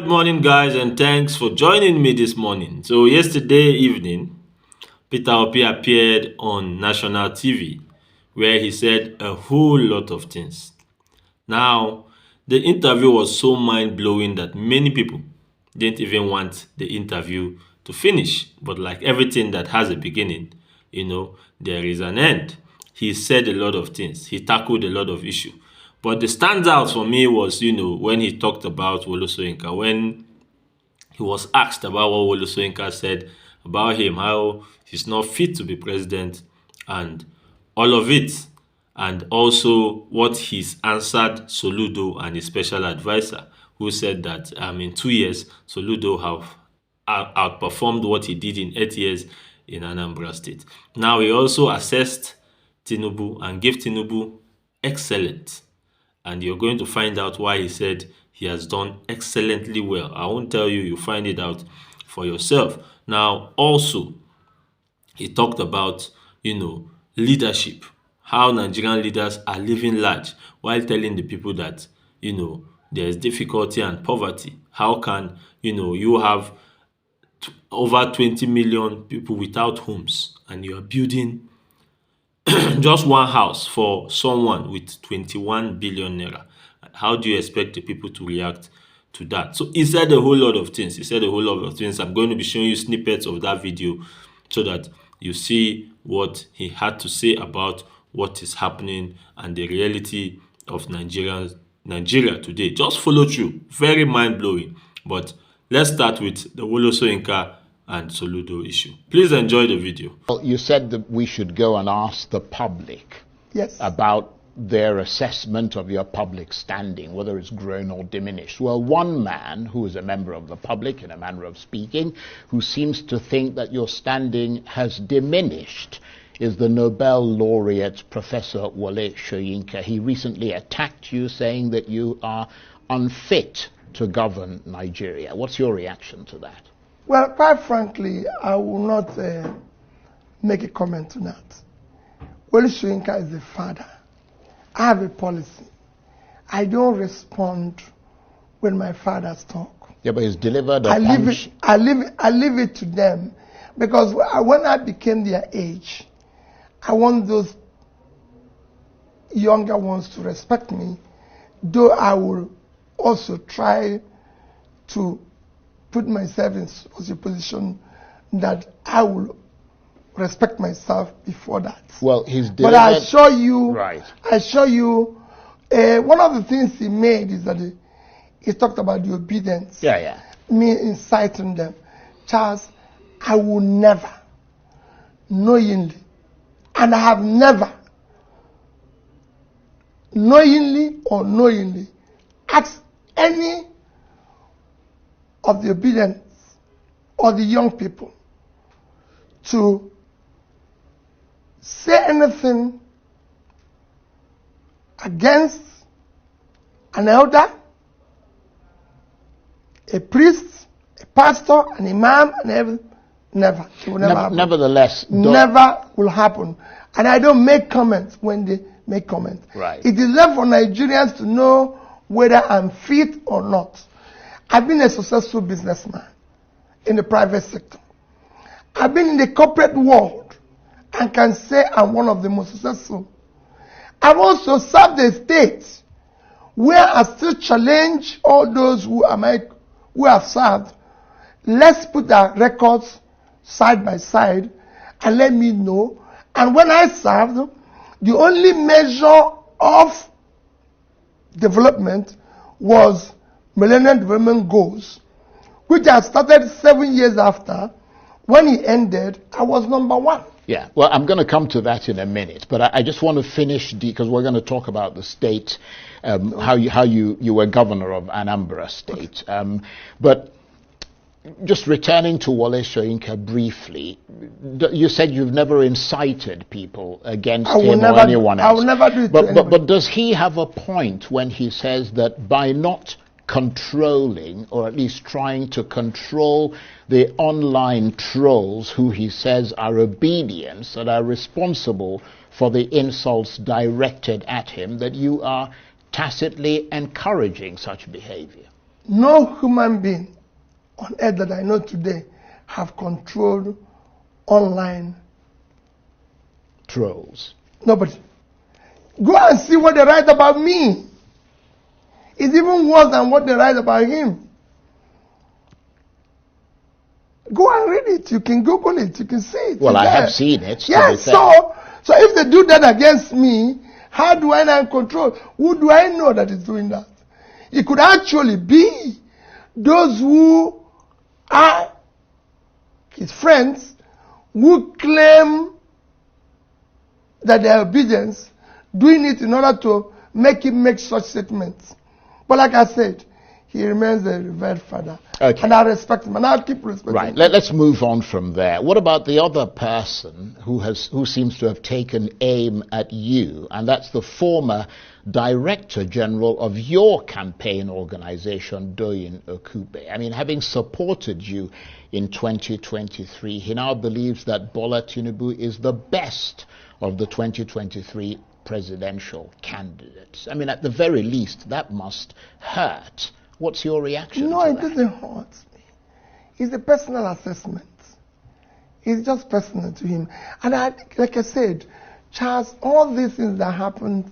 Good morning, guys, and thanks for joining me this morning. So, yesterday evening, Peter Obi appeared on national TV where he said a whole lot of things. Now, the interview was so mind blowing that many people didn't even want the interview to finish. But, like everything that has a beginning, there is an end. He said a lot of things, he tackled a lot of issues. But the standout for me was, when he talked about WOLE SOYINKA, when he was asked about what WOLE SOYINKA said about him, how he's not fit to be president, and all of it. And also what he's answered SOLUDO and his special advisor, who said that in 2 years, SOLUDO have outperformed what he did in 8 years in Anambra State. Now, he also assessed Tinubu and gave Tinubu excellent. And you're going to find out why he said he has done excellently well. I won't tell you, you find it out for yourself. Now, also, he talked about, leadership, how Nigerian leaders are living large while telling the people that, there's difficulty and poverty. How can, you have over 20 million people without homes and you are building just one house for someone with 21 billion naira. How do you expect the people to react to that? So he said a whole lot of things. I'm going to be showing you snippets of that video so that you see what he had to say about what is happening and the reality of Nigeria today. Just follow through. Very mind-blowing. But let's start with the WOLE SOYINKA and SOLUDO issue. Please enjoy the video. Well, you said that we should go and ask the public about their assessment of your public standing, whether it's grown or diminished. Well, one man who is a member of the public, in a manner of speaking, who seems to think that your standing has diminished is the Nobel laureate, Professor Wole Soyinka. He recently attacked you, saying that you are unfit to govern Nigeria. What's your reaction to that? Well, quite frankly, I will not make a comment to that. Wole Soyinka is a father. I have a policy. I don't respond when my fathers talk. Yeah, but he's delivered a punch. I leave it to them, because when I became their age, I want those younger ones to respect me, though I will also try to put myself in such a position that I will respect myself before that. Well, he's delivered. But I assure you, right. One of the things he made is that he talked about the obedience. Yeah. Me inciting them. Charles, I will never, knowingly, and I have never, knowingly or unknowingly, asked any of the obedience or the young people to say anything against an elder, a priest, a pastor, an imam, and everything. Never. It will never happen. Nevertheless, never will happen. And I don't make comments when they make comments. Right. It is left for Nigerians to know whether I'm fit or not. I've been a successful businessman in the private sector. I've been in the corporate world and can say I'm one of the most successful. I've also served the state where I still challenge all those who have served. Let's put our records side by side and let me know. And when I served, the only measure of development was Millennium Development Goals, which I started 7 years after. When it ended, I was #1. Yeah, well, I'm going to come to that in a minute, but I just want to finish because we're going to talk about the state, how you were governor of Anambra State. But just returning to Wole Soyinka briefly, you said you've never incited people against him or anyone else. I will never do it to anybody. But does he have a point when he says that by not controlling, or at least trying to control, the online trolls who he says are obedience, that are responsible for the insults directed at him, that you are tacitly encouraging such behavior? No human being on earth that I know today have controlled online trolls. Nobody. Go and see what they write about me. It's even worse than what they write about him. Go and read it. You can Google it. You can see it. Well, I have seen it. Yes, so if they do that against me, how do I now control? Who do I know that is doing that? It could actually be those who are his friends who claim that they are obedience, doing it in order to make him make such statements. But like I said, he remains a revered father. Okay. And I respect him, and I'll keep respecting him. Right. Let's move on from there. What about the other person who seems to have taken aim at you, and that's the former Director General of your campaign organization, OKUPE. I mean, having supported you in 2023, he now believes that Bola Tinubu is the best of the 2023 presidential candidates. I mean, at the very least, that must hurt. What's your reaction No, to it that? doesn't hurt me. It's a personal assessment. It's just personal to him. And like I said, Charles, all these things that happened,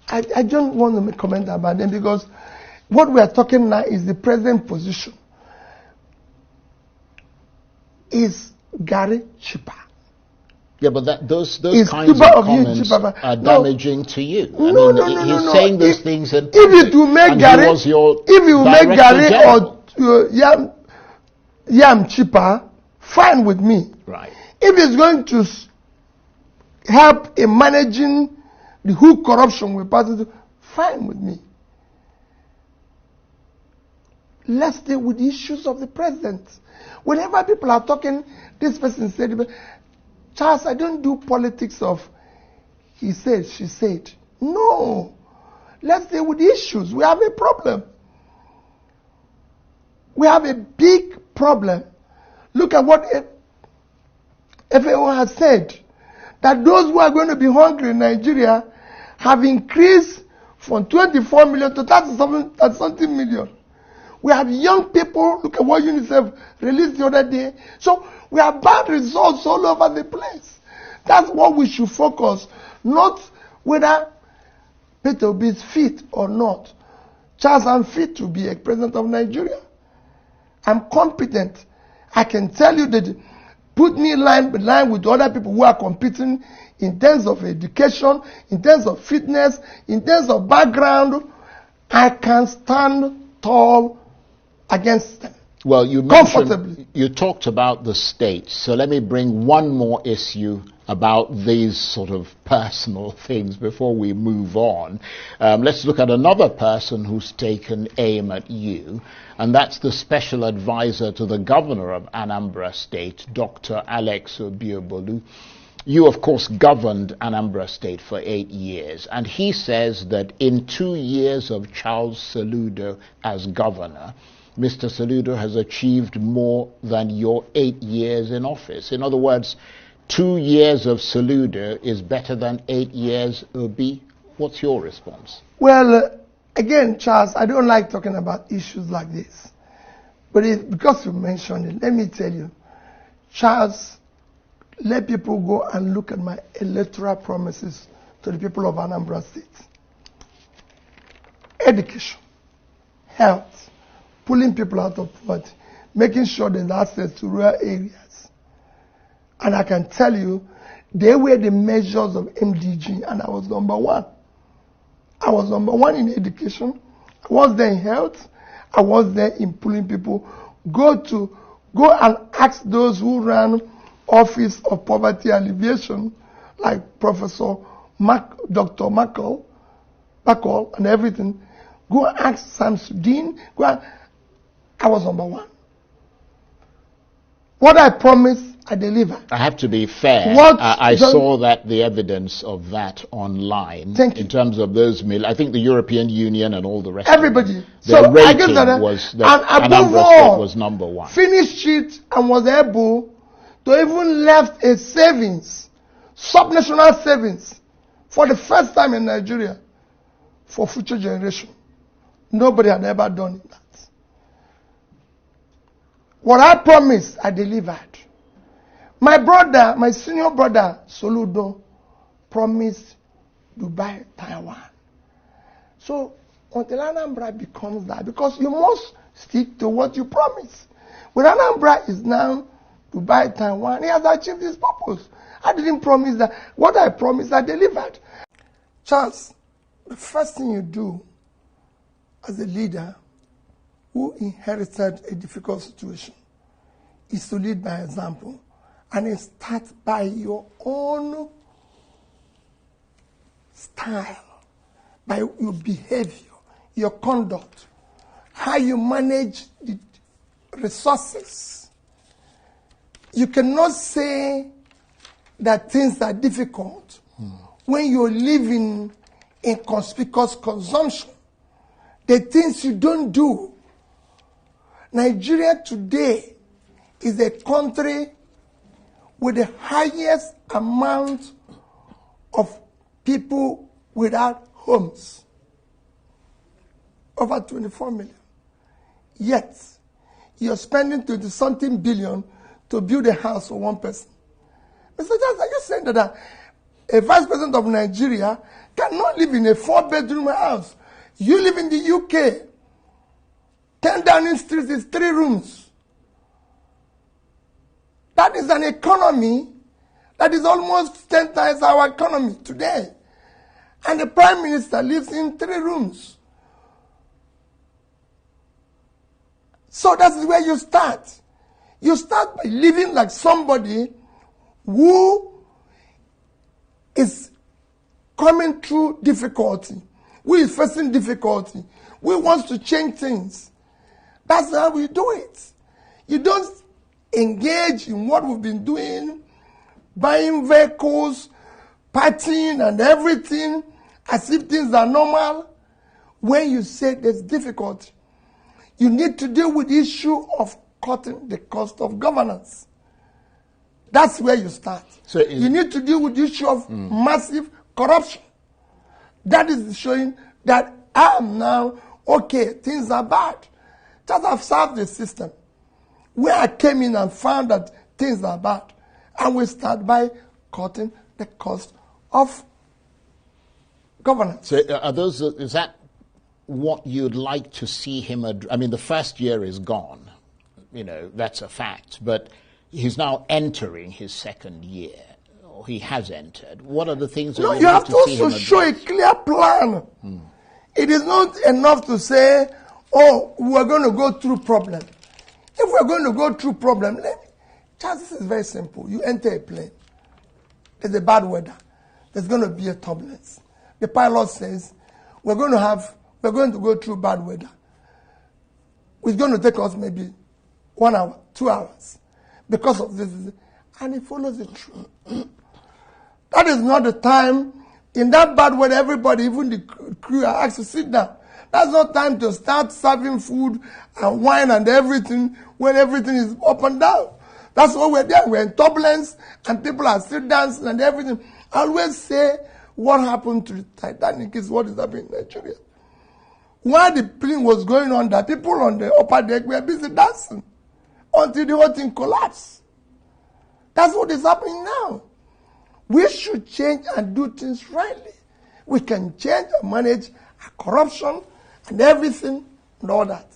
I don't want to make comment about them, because what we are talking now is the present position. Is Gary cheaper? Yeah, but those Is kinds of Cuba of you comments cheaper? are damaging to you. No, He's saying those things in If public, it will make and Gary, he was your if you make Director Gary General. or Yam cheaper, fine with me. Right. If it's going to help in managing the whole corruption we pass into, fine with me. Let's deal with the issues of the president. Whenever people are talking, this person said, Charles, I don't do politics of he said, she said. No. Let's deal with the issues. We have a problem. We have a big problem. Look at what FAO has said. That those who are going to be hungry in Nigeria have increased from 24 million to 30-something million. We have young people. Look at what UNICEF released the other day. So we have bad results all over the place. That's what we should focus. Not whether Peter Obi is fit or not. Charles, I'm fit to be a president of Nigeria. I'm competent. I can tell you that put me line by line with other people who are competing in terms of education, in terms of fitness, in terms of background. I can stand tall against them. Well, you talked about the states, so let me bring one more issue about these sort of personal things before we move on. Let's look at another person who's taken aim at you, and that's the special advisor to the governor of Anambra State, Dr. Alex Obiobolu. You, of course, governed Anambra State for 8 years, and he says that in 2 years of Charles Soludo as governor, Mr. Soludo has achieved more than your 8 years in office. In other words, 2 years of Soludo is better than 8 years Obi. What's your response? Well, again, Charles, I don't like talking about issues like this. But because you mentioned it, let me tell you, Charles, let people go and look at my electoral promises to the people of Anambra State. Education, health, pulling people out of poverty, making sure there's access to rural areas. And I can tell you, they were the measures of MDG, and I was number one. I was number one in education. I was there in health. I was there in pulling people. Go and ask those who ran Office of Poverty Alleviation, like Professor Dr. Mackle, and everything. Go and ask Sam Sudin. I was number one. What I promised, I deliver. I have to be fair. I saw that the evidence of that online. Thank you. In terms of those I think the European Union and all the rest everybody. of them, their rating was that Anambra State was number one. Finished it and was able to even left a savings, subnational savings, for the first time in Nigeria, for future generation. Nobody had ever done that. What I promised, I delivered. My brother, my senior brother, Soludo, promised Dubai, Taiwan. So, until Anambra becomes that, because you must stick to what you promise. When Anambra is now Dubai, Taiwan, he has achieved his purpose. I didn't promise that. What I promised, I delivered. Charles, the first thing you do as a leader who inherited a difficult situation is to lead by example. And it starts by your own style, by your behavior, your conduct, how you manage the resources. You cannot say that things are difficult when you're living in conspicuous consumption. The things you don't do. Nigeria today is a country with the highest amount of people without homes. Over 24 million. Yet, you're spending 20-something billion to build a house for one person. Mr. Charles, are you saying that a vice president of Nigeria cannot live in a 4-bedroom house? You live in the UK. 10 Downing Street is 3 rooms. That is an economy that is almost 10 times our economy today. And the Prime Minister lives in 3 rooms. So that's where you start. You start by living like somebody who is coming through difficulty, who is facing difficulty, who wants to change things. That's how we do it. You don't engage in what we've been doing, buying vehicles, partying and everything, as if things are normal. When you say there's difficulty, you need to deal with the issue of cutting the cost of governance. That's where you start. So you need to deal with the issue of massive corruption. That is showing that I am now, okay, things are bad. Just I've served the system where I came in and found that things are bad. And we start by cutting the cost of governance. So is that what you'd like to see him I mean, the first year is gone. You know, that's a fact. But he's now entering his second year. Or he has entered. What are the things that you have to also show a clear plan. It is not enough to say, oh, we're going to go through problem. If we're going to go through problem, this is very simple. You enter a plane. There's a bad weather. There's going to be a turbulence. The pilot says, we're going to go through bad weather. It's going to take us maybe 1 hour, 2 hours because of this. And he follows it through. That is not the time. In that bad weather, everybody, even the crew, are asked to sit down. That's not time to start serving food and wine and everything when everything is up and down. That's why we're there. We're in turbulence and people are still dancing and everything. I always say what happened to the Titanic is what is happening in Nigeria. While the plane was going on, the people on the upper deck were busy dancing until the whole thing collapsed. That's what is happening now. We should change and do things rightly. We can change and manage corruption and everything and all that.